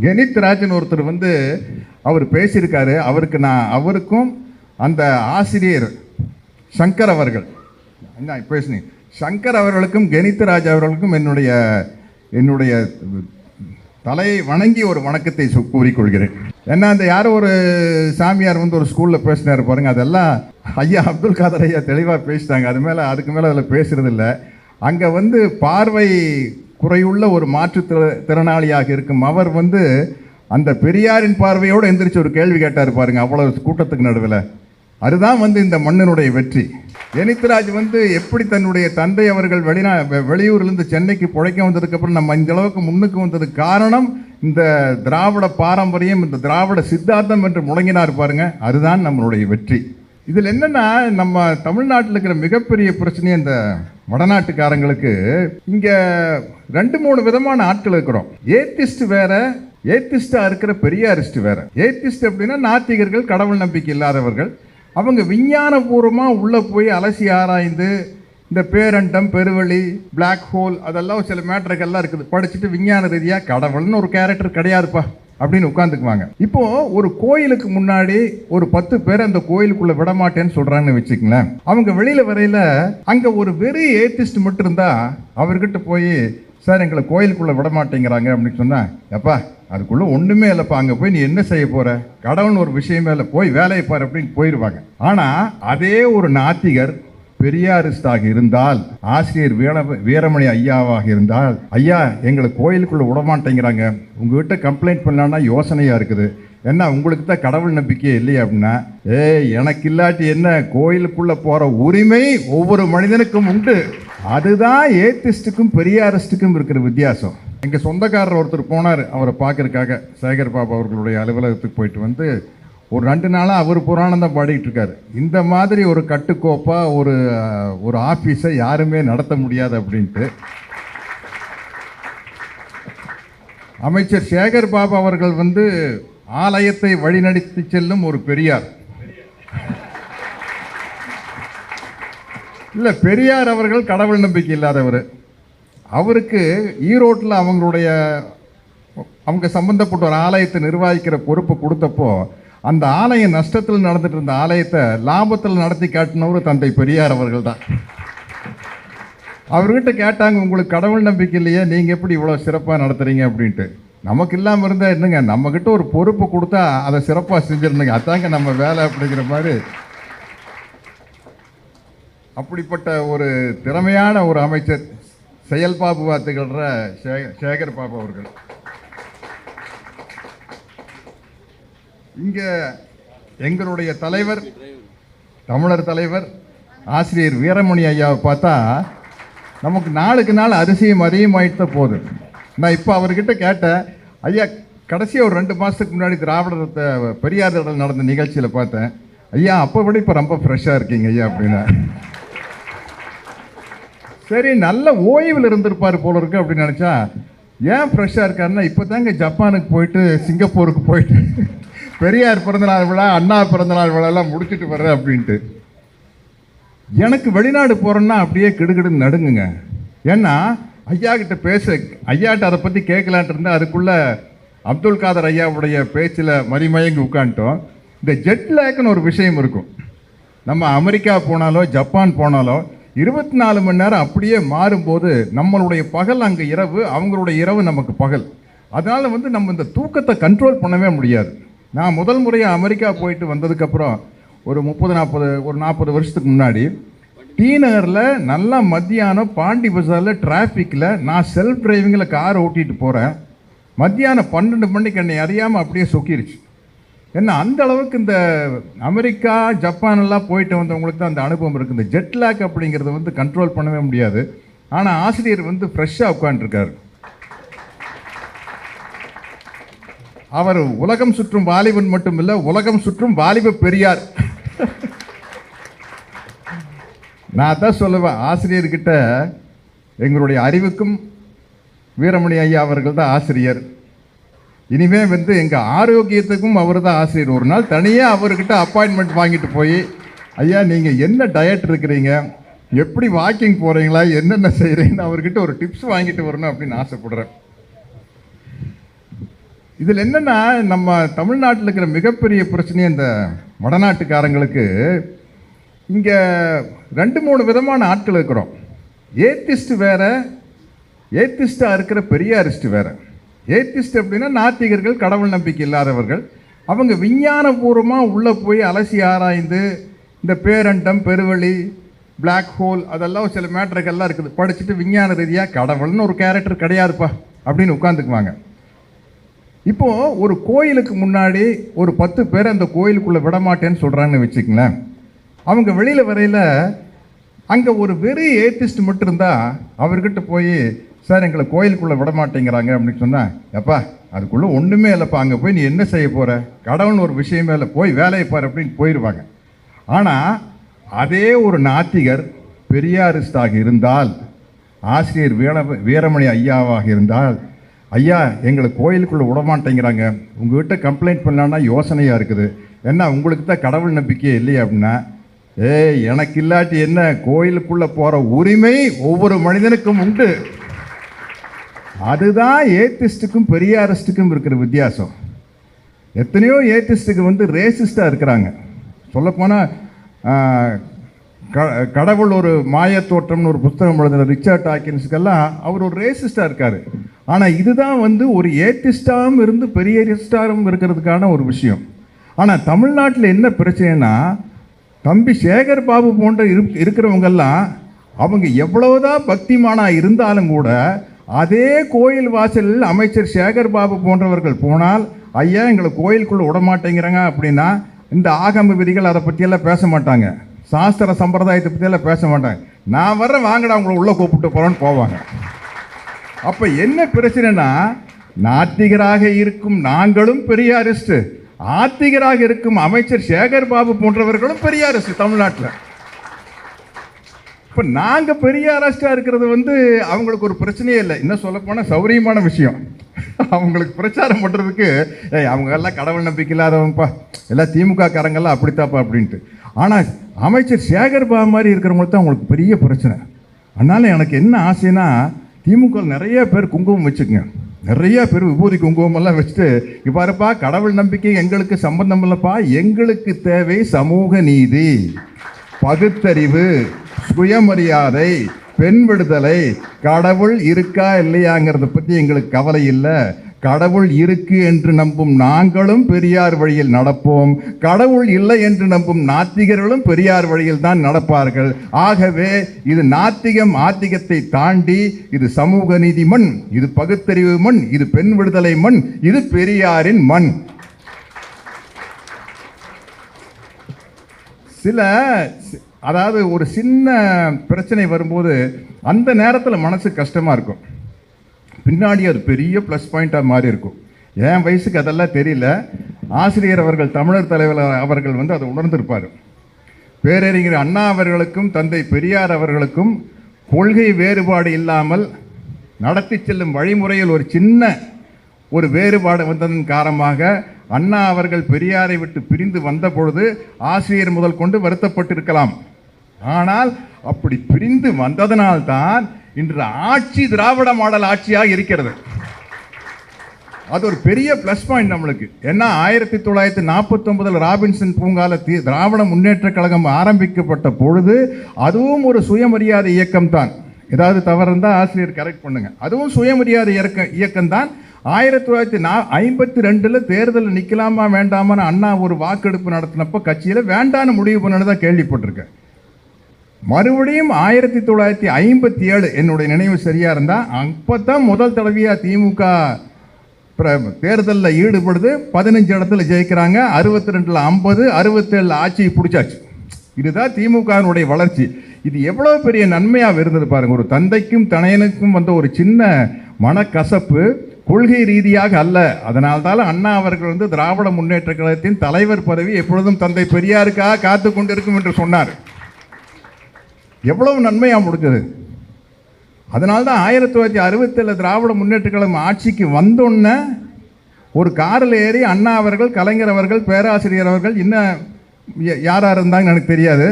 கணித் ராஜன் ஒருத்தர் அவர் பேசியிருக்காரு. அவருக்கும் அந்த ஆசிரியர் சங்கர் அவர்கள் என்ன பேசுனீங்க, சங்கர் அவர்களுக்கும் கணித் ராஜ் அவர்களுக்கும் என்னுடைய தலையை வணங்கி ஒரு வணக்கத்தை கூறிக்கொள்கிறேன். ஏன்னா அந்த யாரோ ஒரு சாமியார் ஒரு ஸ்கூலில் பேசினார் பாருங்க, அதெல்லாம் ஐயா அப்துல் காதர் ஐயா தெளிவாக பேசிட்டாங்க. அதுக்கு மேலே அதில் பேசுறது இல்லை. அங்கே பார்வை குறையுள்ள ஒரு மாற்றுத்திறனாளியாக இருக்கும் அவர் அந்த பெரியாரின் பார்வையோடு எந்திரிச்சு ஒரு கேள்வி கேட்டார் பாருங்க, அவ்வளவு கூட்டத்துக்கு நடுவில். அதுதான் இந்த மண்ணினுடைய வெற்றி. கணித்ராஜ் எப்படி தன்னுடைய தந்தை அவர்கள் வெளியூர்லேருந்து சென்னைக்கு பிழைக்க வந்ததுக்கப்புறம் நம்ம இந்த அளவுக்கு முன்னுக்கு வந்ததுக்கு காரணம் இந்த திராவிட பாரம்பரியம், இந்த திராவிட சித்தாந்தம் என்று முழங்கினார் பாருங்க, அதுதான் நம்மளுடைய வெற்றி. இதில் என்னன்னா, நம்ம தமிழ்நாட்டில் இருக்கிற மிகப்பெரிய பிரச்சனையே இந்த வடநாட்டுக்காரங்களுக்கு இங்கே 2-3 விதமான ஆட்கள் இருக்கிறோம். ஏத்திஸ்ட் வேற, ஏத்திஸ்டாக இருக்கிற பெரியாரிஸ்ட் வேற. ஏத்திஸ்ட் அப்படின்னா நாத்திகர்கள், கடவுள் நம்பிக்கை இல்லாதவர்கள். அவங்க விஞ்ஞானபூர்வமாக உள்ளே போய் அலசி ஆராய்ந்து இந்த பேரண்டம், பெருவெளி, பிளாக் ஹோல், அதெல்லாம் சில மேட்டர்கள்லாம் இருக்குது, படிச்சுட்டு விஞ்ஞான ரீதியாக கடவுள்னு ஒரு கேரக்டர் கிடையாதுப்பா அப்படின்னு உட்காந்துக்குவாங்க. இப்போது ஒரு கோயிலுக்கு முன்னாடி ஒரு 10 பேர் அந்த கோயிலுக்குள்ளே விடமாட்டேன்னு சொல்கிறாங்கன்னு வச்சுக்கங்களேன். அவங்க வெளியில் வரையில் அங்கே ஒரு வெறி ஏத்திஸ்ட் மட்டும் இருந்தால் அவர்கிட்ட போய், சார் எங்களை கோயிலுக்குள்ளே விடமாட்டேங்கிறாங்க அப்படின்னு சொன்னால், எப்பா அதுக்குள்ளே ஒன்றுமே இல்லைப்பா, அங்கே போய் நீ என்ன செய்ய போகிற, கடவுள்னு ஒரு விஷயமே இல்லை, போய் வேலையை பாரு அப்படின்னு போயிடுவாங்க. ஆனால் அதே ஒரு நாத்திகர் பெரியாரிஸ்டாக இருந்தால், ஆசிரியர் வீரமணி ஐயாவாக இருந்தால், ஐயா எங்களை கோயிலுக்குள்ளே விடமாட்டேங்கிறாங்க, உங்ககிட்ட கம்ப்ளைண்ட் பண்ணலான்னா யோசனையாக இருக்குது, என்ன உங்களுக்கு தான் கடவுள் நம்பிக்கையே இல்லையா அப்படின்னா, எனக்கு இல்லாட்டி என்ன, கோயிலுக்குள்ளே போகிற உரிமை ஒவ்வொரு மனிதனுக்கும் உண்டு. அதுதான் ஏத்திஸ்டுக்கும் பெரியாரிஸ்டுக்கும் இருக்கிற வித்தியாசம். எங்கள் சொந்தக்காரர் ஒருத்தர் போனார் அவரை பார்க்கறதுக்காக, சேகர் பாபு அவர்களுடைய அலுவலகத்துக்கு போயிட்டு ஒரு 2 நாளாக அவர் புராணம் தான் பாடிக்கிட்டு இருக்காரு. இந்த மாதிரி ஒரு கட்டுக்கோப்பாக ஒரு ஆஃபீஸை யாருமே நடத்த முடியாது அப்படின்ட்டு. அமைச்சர் சேகர் பாபு அவர்கள் ஆலயத்தை வழிநடத்தி செல்லும் ஒரு பெரியார் இல்லை, பெரியார் அவர்கள் கடவுள் நம்பிக்கை இல்லாதவர். அவருக்கு ஈரோட்டில் அவங்க சம்பந்தப்பட்ட ஒரு ஆலயத்தை நிர்வகிக்கிற பொறுப்பு கொடுத்தப்போ, அந்த ஆலயம் நஷ்டத்தில் நடந்துட்டு இருந்த ஆலயத்தை லாபத்தில் நடத்தி காட்டினவர் தந்தை பெரியார் அவர்கள் தான். அவர்கிட்ட கேட்டாங்க, உங்களுக்கு கடவுள் நம்பிக்கை இல்லையா, நீங்கள் எப்படி இவ்வளோ சிறப்பாக நடத்துகிறீங்க அப்படின்ட்டு. நமக்கு இல்லாமல் இருந்தால் என்னங்க, நம்மக்கிட்ட ஒரு பொறுப்பு கொடுத்தா அதை சிறப்பாக செஞ்சிருந்தீங்க, அதாங்க நம்ம வேலை அப்படிங்கிற மாதிரி. அப்படிப்பட்ட ஒரு திறமையான ஒரு அமைச்சர் செயல்பாபுவா திகழ்கிற சேகர் பாபு அவர்கள். இங்கே எங்களுடைய தலைவர், தமிழர் தலைவர் ஆசிரியர் வீரமணி ஐயாவை பார்த்தா நமக்கு நாளுக்கு நாள் அதிகமாயிட்டு போகுது. நான் இப்போ அவர்கிட்ட கேட்டேன், ஐயா கடைசியாக ஒரு 2 மாதத்துக்கு முன்னாடி திராவிடத்தை பெரியார் நடந்த நிகழ்ச்சியில் பார்த்தேன், ஐயா அப்போ விட இப்போ ரொம்ப ஃப்ரெஷ்ஷாக இருக்கீங்க ஐயா அப்படின்னா. சரி, நல்ல ஓய்வில் இருந்திருப்பார் போல இருக்கு அப்படின்னு நினச்சா, ஏன் ஃப்ரெஷ்ஷாக இருக்காருன்னா, இப்போ தாங்க ஜப்பானுக்கு போயிட்டு சிங்கப்பூருக்கு போயிட்டு பெரியார் பிறந்தநாள் விழா, அண்ணா பிறந்தநாள் விழாலாம் முடிச்சுட்டு வர்றேன் அப்படின்ட்டு. எனக்கு வெளிநாடு போகிறேன்னா அப்படியே கிடுகிடுன்னு நடுங்குங்க. ஏன்னா ஐயா கிட்ட ஐயாட்ட அதை பற்றி கேட்கலான்ட்டு இருந்தால் அதுக்குள்ளே அப்துல் காதர் ஐயாவுடைய பேச்சில் மதிமயங்கி உட்காந்துட்டோம். இந்த ஜெட் லேக்குன்னு ஒரு விஷயம் இருக்கும். நம்ம அமெரிக்கா போனாலோ ஜப்பான் போனாலோ 24 மணி நேரம் அப்படியே மாறும்போது நம்மளுடைய பகல் அங்கே இரவு, அவங்களுடைய இரவு நமக்கு பகல். அதனால் நம்ம இந்த தூக்கத்தை கண்ட்ரோல் பண்ணவே முடியாது. நான் முதல் முறையாக அமெரிக்கா போயிட்டு வந்ததுக்கப்புறம் ஒரு 40 வருஷத்துக்கு முன்னாடி டி நகரில் நல்லா மத்தியானம் பாண்டி பஜாரில் டிராஃபிக்கில் நான் செல்ஃப் டிரைவிங்கில் கார் ஓட்டிகிட்டு போகிறேன். மத்தியானம் 12 மணிக்கு என்னை அறியாமல் அப்படியே சொக்கிருச்சு. ஏன்னா அந்த அளவுக்கு இந்த அமெரிக்கா ஜப்பானெல்லாம் போயிட்டு வந்தவங்களுக்கு தான் அந்த அனுபவம் இருக்குது. இந்த ஜெட் லேக் அப்படிங்கிறது கண்ட்ரோல் பண்ணவே முடியாது. ஆனால் ஆசிரியர் ஃப்ரெஷ்ஷாக உட்காந்துருக்காரு. அவர் உலகம் சுற்றும் வாலிபன் மட்டும் இல்லை, உலகம் சுற்றும் வாலிப பெரியார். நான் தான் சொல்லுவேன், ஆசிரியர்கிட்ட எங்களுடைய அறிவுக்கும் வீரமணி ஐயா அவர்கள் தான் ஆசிரியர். இனிமே எங்கள் ஆரோக்கியத்துக்கும் அவர் தான் ஆசிரியர். ஒரு நாள் தனியாக அவர்கிட்ட அப்பாயின்மெண்ட் வாங்கிட்டு போய், ஐயா நீங்கள் என்ன டயட் இருக்கிறீங்க, எப்படி வாக்கிங் போகிறீங்களா, என்னென்ன செய்கிறீங்கன்னு அவர்கிட்ட ஒரு டிப்ஸ் வாங்கிட்டு வரணும் அப்படின்னு ஆசைப்படுறேன். இதில் என்னென்னா, நம்ம தமிழ்நாட்டில் இருக்கிற மிகப்பெரிய பிரச்சனை இந்த வடநாட்டுக்காரங்களுக்கு, இங்கே 2-3 விதமான ஆட்கள் இருக்கிறோம். ஏத்திஸ்ட் வேறு, ஏத்திஸ்டாக இருக்கிற பெரியாரிஸ்ட் வேறு. ஏத்திஸ்ட் அப்படின்னா நாத்திகர்கள், கடவுள் நம்பிக்கை இல்லாதவர்கள். அவங்க விஞ்ஞானபூர்வமாக உள்ளே போய் அலசி ஆராய்ந்து இந்த பேரண்டம், பெருவெளி, பிளாக் ஹோல், அதெல்லாம் சில மேட்டர்கள்லாம் இருக்குது, படிச்சுட்டு விஞ்ஞான ரீதியாக கடவுள்னு ஒரு கேரக்டர் கிடையாதுப்பா அப்படின்னு உட்காந்துக்குவாங்க. இப்போது ஒரு கோயிலுக்கு முன்னாடி ஒரு 10 பேர் அந்த கோயிலுக்குள்ளே விடமாட்டேன்னு சொல்கிறாங்கன்னு வச்சுக்கங்களேன். அவங்க வெளியில் வரையில் அங்கே ஒரு வெறி ஏத்திஸ்ட் மட்டும் இருந்தால் அவர்கிட்ட போய், சார் எங்களை கோயிலுக்குள்ளே விட மாட்டேங்கிறாங்க அப்படின்னு சொன்னால், எப்பா அதுக்குள்ளே ஒன்றுமே இல்லைப்பா, அங்கே போய் நீ என்ன செய்ய போகிற, கடவுள்னு ஒரு விஷயமே இல்லை, போய் வேலையை பாரு அப்படின்னு போயிடுவாங்க. ஆனால் அதே ஒரு நாத்திகர் பெரியாரிஸ்டாக இருந்தால், ஆசிரியர் வீரமணி ஐயாவாக இருந்தால், ஐயா எங்களை கோயிலுக்குள்ளே விடமாட்டேங்கிறாங்க, உங்கள்கிட்ட கம்ப்ளைண்ட் பண்ணலான்னா யோசனையாக இருக்குது, என்ன உங்களுக்கு தான் கடவுள் நம்பிக்கையே இல்லையா அப்படின்னா, எனக்கு இல்லாட்டி என்ன, கோயிலுக்குள்ளே போகிற உரிமை ஒவ்வொரு மனிதனுக்கும் உண்டு. அதுதான் ஏத்திஸ்டுக்கும் பெரியாரிஸ்டுக்கும் இருக்கிற வித்தியாசம். எத்தனையோ ஏத்திஸ்டுக்கு ரேசிஸ்டாக இருக்கிறாங்க. சொல்லப்போனால் கடவுள் ஒரு மாயத்தோற்றம்னு ஒரு புத்தகம் எழுதுகிற ரிச்சர்ட் டாக்கின்ஸுக்கெல்லாம் அவர் ஒரு ரேசிஸ்டாக இருக்கார். ஆனால் இதுதான் ஒரு ஏத்திஸ்டாகவும் இருந்து பெரியாரிஸ்டாகவும் இருக்கிறதுக்கான ஒரு விஷயம். ஆனால் தமிழ்நாட்டில் என்ன பிரச்சனைனா, தம்பி சேகர் பாபு போன்ற இருக்கிறவங்கெல்லாம் அவங்க எவ்வளவுதான் பக்திமானாக இருந்தாலும் கூட அதே கோயில் வாசலில் அமைச்சர் சேகர் பாபு போன்றவர்கள் போனால், ஐயா எங்களை கோயிலுக்குள்ளே விடமாட்டேங்கிறாங்க அப்படின்னா, இந்த ஆகம விதிகள் அதை பற்றியெல்லாம் பேச மாட்டாங்க, சாஸ்திர சம்பிரதாயத்தை பற்றியெல்லாம் பேச மாட்டாங்க. நான் வர்றேன் வாங்கடா உங்களை உள்ளே கூப்பிட்டு போகிறோன்னு போவாங்க. அப்போ என்ன பிரச்சனைனா, நாத்திகராக இருக்கும் நாங்களும் பெரியாரிஸ்ட், ஆத்திகராக இருக்கும் அமைச்சர் சேகர் பாபு போன்றவர்களும் பெரியாரிஸ்ட் தமிழ்நாட்டில். இப்போ நாங்கள் பெரியாரிஸ்டாக இருக்கிறது அவங்களுக்கு ஒரு பிரச்சனையே இல்லை. இன்னும் சொல்லப்போனால் சௌரியமான விஷயம். அவங்களுக்கு பிரச்சாரம் பண்ணுறதுக்கு, அவங்க எல்லாம் கடவுள் நம்பிக்கை இல்லாதவங்கப்பா, எல்லாம் திமுக காரங்கெல்லாம் அப்படித்தாப்பா அப்படின்ட்டு. ஆனால் அமைச்சர் சேகர் பாபு மாதிரி இருக்கிறவங்களுக்கு தான் அவங்களுக்கு பெரிய பிரச்சனை. அதனால் எனக்கு என்ன ஆசைன்னா, திமுக நிறைய பேர் குங்குமம் வச்சுக்கோங்க, நிறைய பேர் விபூதி குங்குமமெல்லாம் வச்சுட்டு, இவ்வாறுப்பா கடவுள் நம்பிக்கை எங்களுக்கு சம்பந்தம் இல்லைப்பா, எங்களுக்கு தேவை சமூக நீதி, பகுத்தறிவு, சுயமரியாதை, பெண் விடுதலை, கடவுள் இருக்கா இல்லையாங்கிறத பற்றி எங்களுக்கு கவலை இல்லை, கடவுள் இருக்கு என்று நம்பும் நாங்களும் பெரியார் வழியில் நடப்போம், கடவுள் இல்லை என்று நம்பும் நாத்திகர்களும் பெரியார் வழியில் தான் நடப்பார்கள். ஆகவே இது நாத்திகம் ஆத்திகத்தை தாண்டி இது சமூக நீதி மண், இது பகுத்தறிவு மண், இது பெண் விடுதலை மண், இது பெரியாரின் மண். அதாவது ஒரு சின்ன பிரச்சனை வரும்போது அந்த நேரத்தில் மனசு கஷ்டமாக இருக்கும், பின்னாடி அது பெரிய ப்ளஸ் பாயிண்ட்டாக மாறி இருக்கும். என் வயசுக்கு அதெல்லாம் தெரியல. ஆசிரியர் அவர்கள், தமிழர் தலைவர் அவர்கள் அதை உணர்ந்திருப்பார். பேரறிஞர் அண்ணா அவர்களுக்கும் தந்தை பெரியார் அவர்களுக்கும் கொள்கை வேறுபாடு இல்லாமல் நடத்தி செல்லும் வழிமுறையில் ஒரு சின்ன ஒரு வேறுபாடு வந்ததன் காரணமாக அண்ணா அவர்கள் பெரியாரை விட்டு பிரிந்து வந்த பொழுது ஆசிரியர் முதல் கொண்டு வருத்தப்பட்டிருக்கலாம். ஆனால் அப்படி பிரிந்து வந்ததனால்தான் இன்று ஆட்சி திராவிட மாடல் ஆட்சியாக இருக்கிறது. அது ஒரு பெரிய ப்ளஸ் பாயிண்ட் நம்மளுக்கு. ஏன்னா 1949 ராபின்சன் பூங்கால திராவிட முன்னேற்ற கழகம் ஆரம்பிக்கப்பட்ட பொழுது அதுவும் ஒரு சுயமரியாதை இயக்கம் தான். ஏதாவது தவறு இருந்தால் ஆசிரியர் கரெக்ட் பண்ணுங்க. அதுவும் சுயமரியாதை இயக்கம் தான். 1952 தேர்தலில் நிற்கலாமா வேண்டாமான்னு அண்ணா ஒரு வாக்கெடுப்பு நடத்தினப்போ கட்சியில் வேண்டான்னு முடிவு பண்ணதான் கேள்விப்பட்டிருக்கேன். மறுபடியும் 1957 என்னுடைய நினைவு சரியா இருந்தா அப்போ தான் முதல் தடவையாக திமுக தேர்தலில் ஈடுபடுது. 15 இடத்துல ஜெயிக்கிறாங்க, 62ல் 50, 67 ஆட்சியை பிடிச்சாச்சு. இதுதான் திமுகவினுடைய வளர்ச்சி. இது எவ்வளோ பெரிய நன்மையாக இருந்தது பாருங்க. ஒரு தந்தைக்கும் தனையனுக்கும் ஒரு சின்ன மனக்கசப்பு கொள்கை ரீதியாக அல்ல. அதனால்தான் அண்ணா அவர்கள் திராவிட முன்னேற்ற கழகத்தின் தலைவர் பதவி எப்பொழுதும் தந்தை பெரியாருக்காக காத்து கொண்டிருக்கும் என்று சொன்னார். எவ்வளவு நன்மையாக முடிஞ்சது. அதனால்தான் 1967 திராவிட முன்னேற்ற கழகம் ஆட்சிக்கு வந்தோன்னே ஒரு காரில் ஏறி அண்ணா அவர்கள், கலைஞர் அவர்கள், பேராசிரியர் அவர்கள், இன்னும் யாராக இருந்தாங்க எனக்கு தெரியாது,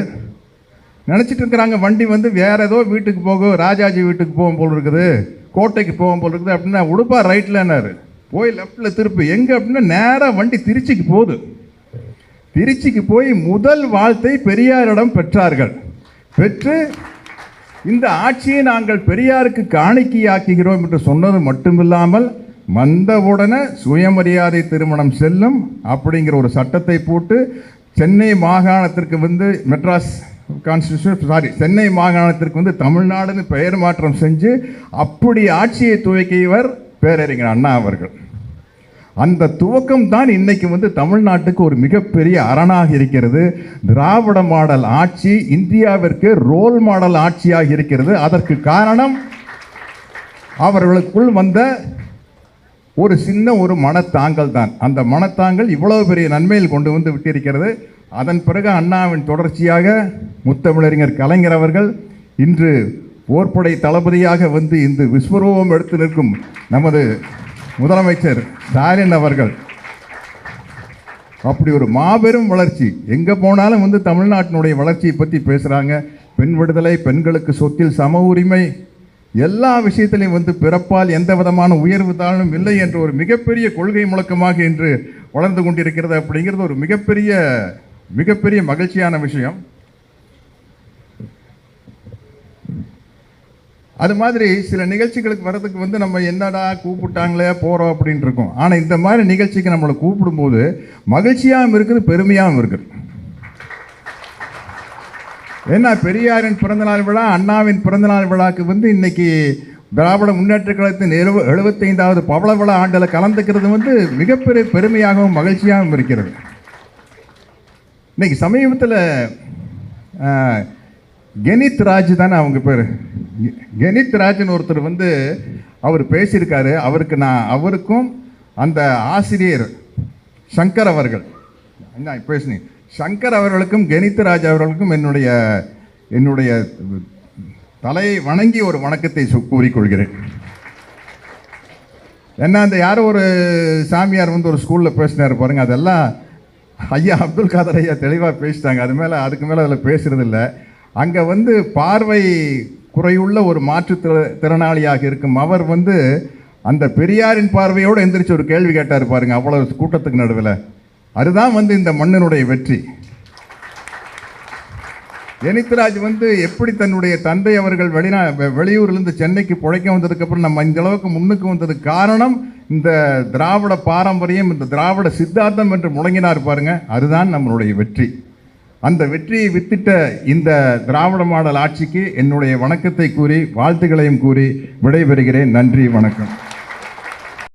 நினச்சிட்டு இருக்கிறாங்க வண்டி வேற ஏதோ வீட்டுக்கு போகும், ராஜாஜி வீட்டுக்கு போகும் போல் இருக்குது, கோட்டைக்கு போகும் போல் இருக்குது அப்படின்னா, உடுப்பா ரைட்லன்னாரு. போய் லெஃப்டில் திருப்பு. எங்கே அப்படின்னா நேராக வண்டி திருச்சிக்கு போகுது. திருச்சிக்கு போய் முதல் வாழ்த்தை பெரியாரிடம் பெற்றார்கள். பெற்று இந்த ஆட்சியை நாங்கள் பெரியாருக்கு காணிக்கையாக்குகிறோம் என்று சொன்னது மட்டுமில்லாமல் வந்தவுடனே சுயமரியாதை திருமணம் செல்லும் அப்படிங்கிற ஒரு சட்டத்தை போட்டு சென்னை மாகாணத்திற்கு வந்து மெட்ராஸ் கான்ஸ்டிடியூஷன் சென்னை மாகாணத்திற்கு வந்து தமிழ்நாடுன்னு பெயர் மாற்றம் செஞ்சு அப்படி ஆட்சியை துவக்கியவர் பேரறிஞர் அண்ணா அவர்கள். அந்த துவக்கம் தான் இன்னைக்கு வந்து தமிழ்நாட்டுக்கு ஒரு மிகப்பெரிய அரணாக இருக்கிறது. திராவிட மாடல் ஆட்சி இந்தியாவிற்கு ரோல் மாடல் ஆட்சியாக இருக்கிறது. அதற்கு காரணம் அவர்களுக்குள் வந்த ஒரு சின்ன ஒரு மனத்தாங்கல் தான். அந்த மனத்தாங்கல் இவ்வளவு பெரிய நன்மையில் கொண்டு வந்து விட்டிருக்கிறது. அதன் பிறகு அண்ணாவின் தொடர்ச்சியாக முத்தமிழறிஞர் கலைஞர் அவர்கள் இன்று போர்ப்படை தளபதியாக வந்து இந்த விஸ்வரூபம் எடுத்து நிற்கும் நமது முதலமைச்சர் ஸ்டாலின் அவர்கள் அப்படி ஒரு மாபெரும் வளர்ச்சி. எங்கே போனாலும் வந்து தமிழ்நாட்டினுடைய வளர்ச்சியை பற்றி பேசுகிறாங்க. பெண் விடுதலை, பெண்களுக்கு சொத்தில் சம உரிமை, எல்லா விஷயத்திலையும் வந்து பிறப்பால் எந்த விதமான உயர்வு தாழ்வும் இல்லை என்ற ஒரு மிகப்பெரிய கொள்கை முழக்கமாக இன்று வளர்ந்து கொண்டிருக்கிறது. அப்படிங்கிறது ஒரு மிகப்பெரிய மகிழ்ச்சியான விஷயம். அது மாதிரி சில நிகழ்ச்சிகளுக்கு வர்றதுக்கு வந்து நம்ம என்னடா கூப்பிட்டாங்களே போகிறோம் அப்படின்னு இருக்கோம். ஆனால் இந்த மாதிரி நிகழ்ச்சிக்கு நம்மளை கூப்பிடும்போது மகிழ்ச்சியாகவும் இருக்குது, பெருமையாகவும் இருக்குது. ஏன்னா பெரியாரின் பிறந்தநாள் விழா, அண்ணாவின் பிறந்தநாள் விழாக்கு வந்து இன்னைக்கு திராவிட முன்னேற்ற கழகத்தின் 75வது பவள விழா ஆண்டில் கலந்துக்கிறது வந்து மிகப்பெரிய பெருமையாகவும் மகிழ்ச்சியாகவும் இருக்கிறது. இன்னைக்கு சமீபத்தில் கெனித் ராஜ் தானே அவங்க பேர், கெனித் ராஜ்னு ஒருத்தர் வந்து அவர் பேசியிருக்காரு. அவருக்கும் அந்த ஆசிரியர் சங்கர் அவர்கள் என்ன பேசுனீங்க, சங்கர் அவர்களுக்கும் கெனித் ராஜ் அவர்களுக்கும் என்னுடைய தலையை வணங்கி ஒரு வணக்கத்தை கூறிக்கொள்கிறேன். ஏன்னா அந்த யாரோ ஒரு சாமியார் வந்து ஒரு ஸ்கூலில் பேசினார் பாருங்க, அதெல்லாம் ஐயா அப்துல் காதர் ஐயா தெளிவாக பேசிட்டாங்க. அதுக்கு மேலே அதில் பேசுறதில்ல. அங்கே வந்து பார்வை குறையுள்ள ஒரு மாற்றுத்திறனாளியாக இருக்கும் அவர் வந்து அந்த பெரியாரின் பார்வையோடு எந்திரிச்சு ஒரு கேள்வி கேட்டார் பாருங்க, அவ்வளவு கூட்டத்துக்கு நடுவில். அதுதான் வந்து இந்த மண்ணினுடைய வெற்றி. கெனித்ராஜ் வந்து எப்படி தன்னுடைய தந்தை அவர்கள் வெளியூர்லேருந்து சென்னைக்கு பிழைக்க வந்ததுக்கப்புறம் நம்ம இந்த அளவுக்கு முன்னுக்கு வந்ததுக்கு காரணம் இந்த திராவிட பாரம்பரியம், இந்த திராவிட சித்தாந்தம் என்று முழங்கினார் பாருங்க, அதுதான் நம்மளுடைய வெற்றி. அந்த வெற்றியை வித்திட்ட இந்த திராவிட மாடல் ஆட்சிக்கு என்னுடைய வணக்கத்தை கூறி வாழ்த்துக்களையும் கூறி விடைபெறுகிறேன். நன்றி, வணக்கம்.